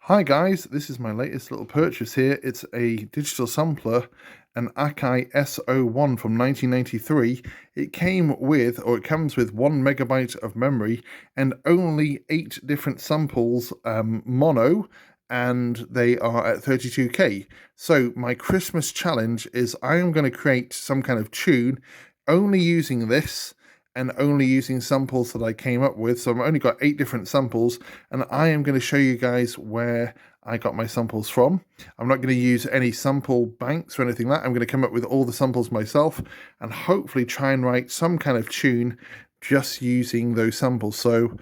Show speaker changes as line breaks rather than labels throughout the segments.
Hi guys, this is my latest little purchase here. It's a digital sampler, an Akai S01 from 1993. It came with, or it comes with 1 megabyte of memory and only 8 different samples mono, and they are at 32K. So my Christmas challenge is I am going to create some kind of tune only using this and only using samples that I came up with. So I've only got 8 different samples, and I am going to show you guys where I got my samples from. I'm not going to use any sample banks or anything like that. I'm going to come up with all the samples myself and hopefully try and write some kind of tune just using those samples. So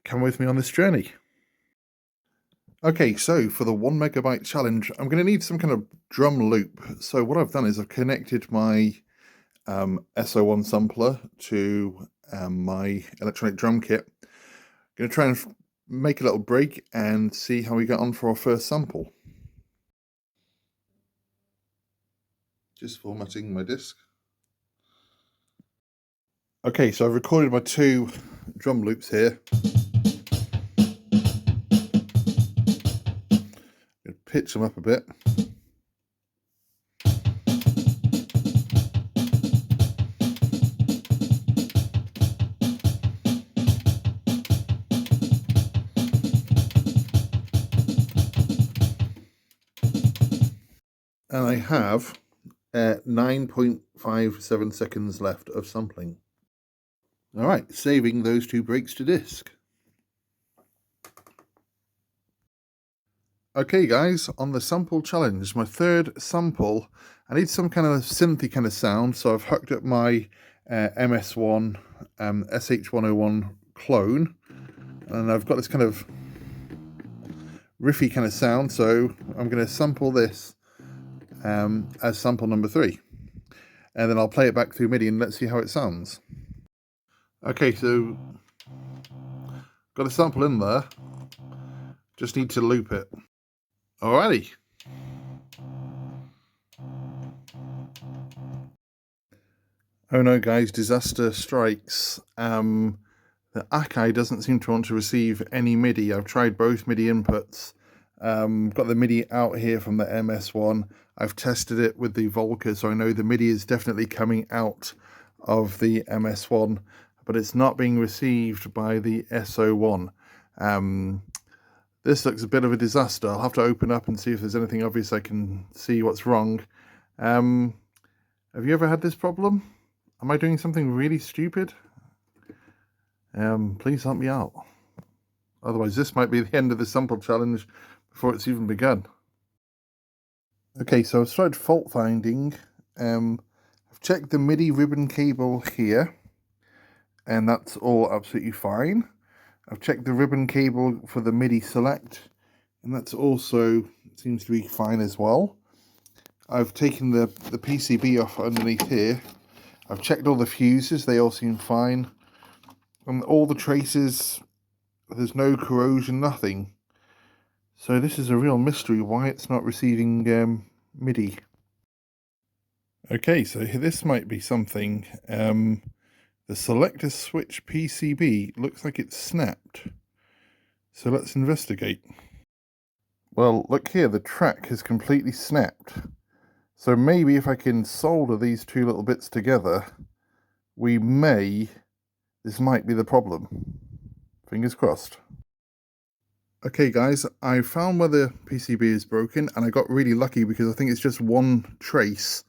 come with me on this journey. Okay, so for the 1 megabyte challenge, I'm going to need some kind of drum loop. So what I've done is I've connected my S01 sampler to my electronic drum kit. I'm going to try and make a little break and see how we get on for our first sample. Just formatting my disc. Okay, so I've recorded my 2 drum loops here. I'm going to pitch them up a bit. And I have 9.57 seconds left of sampling. All right, saving those 2 breaks to disk. Okay guys, on the sample challenge, my 3rd sample, I need some kind of synthy kind of sound, so I've hooked up my MS1 SH101 clone, and I've got this kind of riffy kind of sound, so I'm going to sample this as sample number 3, and then I'll play it back through MIDI and let's see how it sounds. Okay, so got a sample in there, just need to loop it. Alrighty. Oh no guys, disaster strikes. The Akai doesn't seem to want to receive any MIDI. I've tried both MIDI inputs. Got the MIDI out here from the MS1. I've tested it with the Volca, so I know the MIDI is definitely coming out of the MS1, but it's not being received by the S01. This looks a bit of a disaster. I'll have to open up and see if there's anything obvious I can see what's wrong. Have you ever had this problem? Am I doing something really stupid? Please help me out. Otherwise, this might be the end of the sample challenge before it's even begun. Okay, so I've started fault finding. I've checked the MIDI ribbon cable here, and that's all absolutely fine. I've checked the ribbon cable for the MIDI select, and that's also seems to be fine as well. I've taken the PCB off underneath here. I've checked all the fuses, they all seem fine. And all the traces, there's no corrosion, nothing. So this is a real mystery why it's not receiving MIDI. Okay, so this might be something. The selector switch PCB looks like it's snapped. So let's investigate. Well, look here, the track has completely snapped. So maybe if I can solder these 2 little bits together, this might be the problem. Fingers crossed. Okay guys, I found where the PCB is broken, and I got really lucky because I think it's just 1 trace.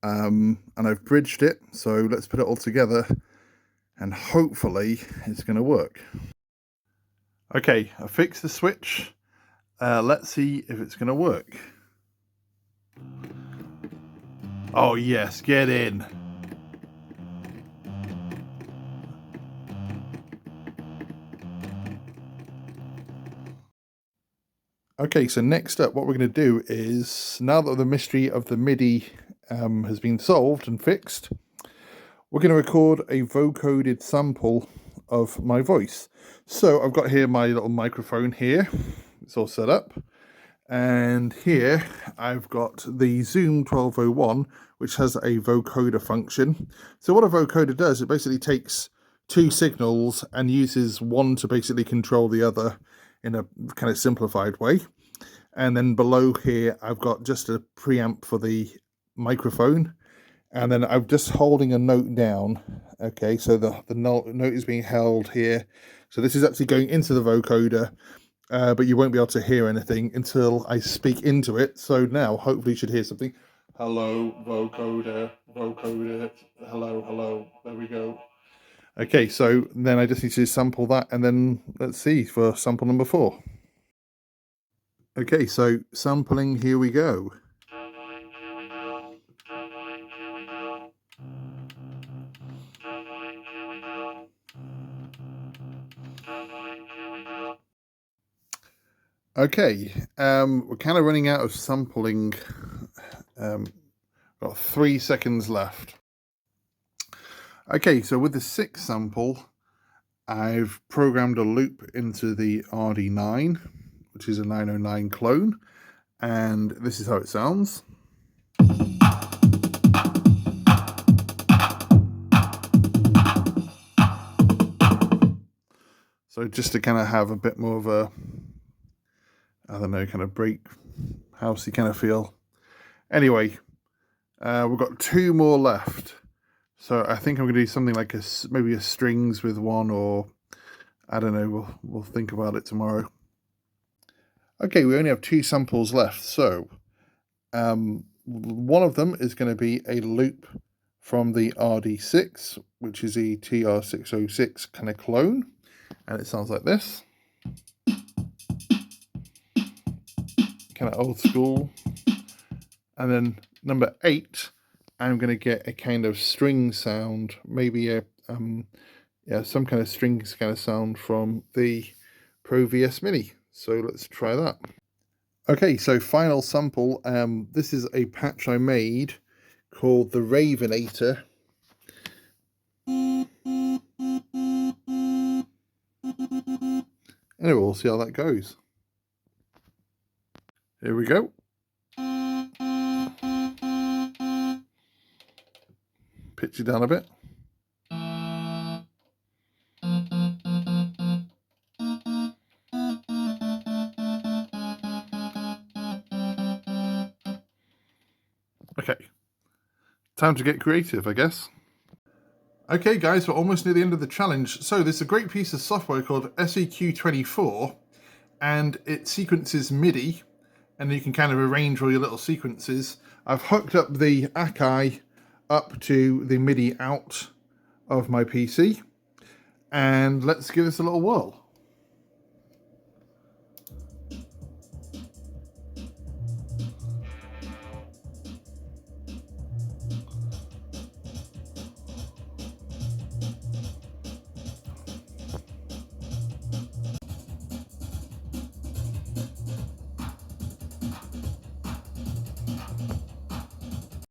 And I've bridged it, so let's put it all together and hopefully it's going to work. Okay, I fixed the switch. Let's see if it's going to work. Oh yes, get in. Okay, so next up, what we're going to do is, now that the mystery of the MIDI has been solved and fixed, we're going to record a vocoded sample of my voice. So I've got here my little microphone here. It's all set up. And here I've got the Zoom 1201, which has a vocoder function. So what a vocoder does, it basically takes 2 signals and uses one to basically control the other in a kind of simplified way. And then below here, I've got just a preamp for the microphone. And then I'm just holding a note down. Okay, so the note is being held here. So this is actually going into the vocoder, but you won't be able to hear anything until I speak into it. So now, hopefully you should hear something. Hello, vocoder, vocoder, hello, hello. There we go. Okay, so then I just need to sample that, and then let's see for sample number 4. Okay, so sampling, here we go. Okay, we're kind of running out of sampling. Got 3 seconds left. Okay, so with the 6th sample, I've programmed a loop into the RD9, which is a 909 clone, and this is how it sounds. So just to kind of have a bit more of a, I don't know, kind of break housey kind of feel. Anyway, we've got 2 more left. So I think I'm going to do something like maybe a strings with one, or I don't know, we'll think about it tomorrow. Okay, we only have 2 samples left. So one of them is going to be a loop from the RD6, which is a TR606 kind of clone. And it sounds like this. Kind of old school. And then number 8, I'm going to get a kind of string sound, maybe a some kind of strings kind of sound from the Pro VS Mini. So let's try that. Okay, so final sample. This is a patch I made called the Ravenator. Anyway, we'll see how that goes. Here we go. Pitch it down a bit. Okay, time to get creative, I guess. Okay guys, we're almost near the end of the challenge. So there's a great piece of software called SEQ24, and it sequences MIDI, and you can kind of arrange all your little sequences. I've hooked up the Akai up to the MIDI out of my PC, and let's give this a little whirl.